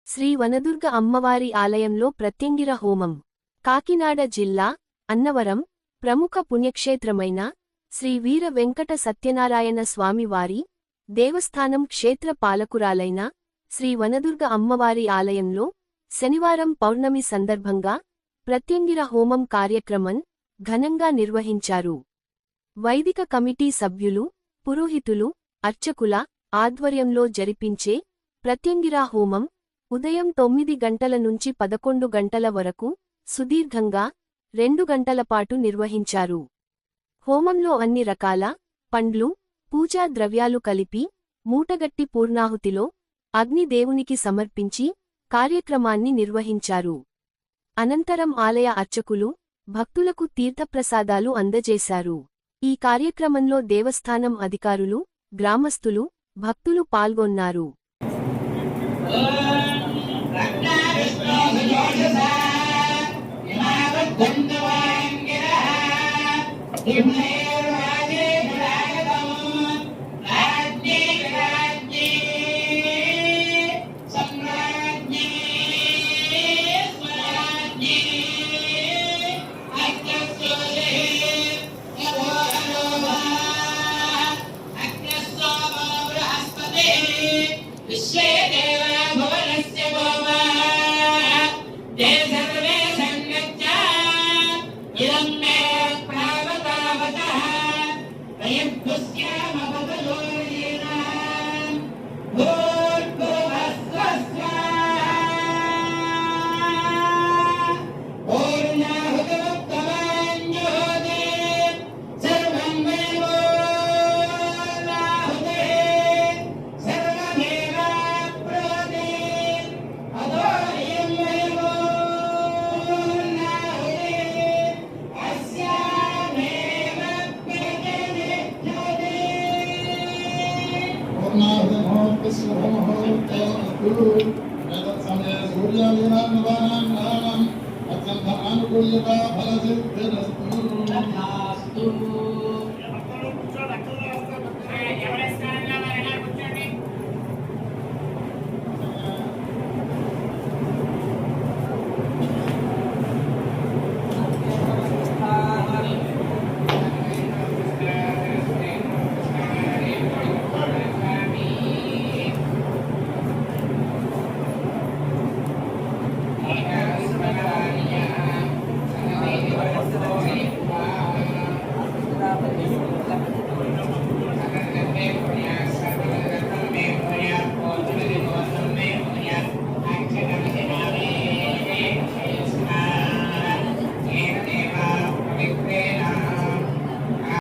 శ్రీ వనదుర్గ అమ్మవారి ఆలయంలో ప్రత్యంగిర హోమం. కాకినాడ జిల్లా అన్నవరం ప్రముఖ పుణ్యక్షేత్రమైన శ్రీ వీర వెంకట సత్యనారాయణ స్వామివారి దేవస్థానం క్షేత్ర పాలకురాలైన శ్రీ వనదుర్గ అమ్మవారి ఆలయంలో శనివారం పౌర్ణమి సందర్భంగా ప్రత్యంగిర హోమం కార్యక్రమం ఘనంగా నిర్వహించారు. వైదిక కమిటీ సభ్యులు, పురోహితులు, అర్చకుల ఆధ్వర్యంలో జరిపించే ప్రత్యంగిర హోమం ఉదయం 9 గంటల నుంచి 11 గంటల వరకు సుదీర్ఘంగా 2 గంటల పాటు నిర్వహించారు. హోమంలో అన్ని రకాల పండ్లు, పూజా ద్రవ్యాలు కలిపి మూటగట్టి పూర్ణాహుతిలో అగ్నిదేవునికి సమర్పించి కార్యక్రమాన్ని నిర్వహించారు. అనంతరం ఆలయ అర్చకులు భక్తులకు తీర్థప్రసాదాలు అందజేశారు. ఈ కార్యక్రమంలో దేవస్థానం అధికారులు, గ్రామస్తులు, భక్తులు పాల్గొన్నారు. सूर्यानुकूल्यता फलसिद्धिरस्तु।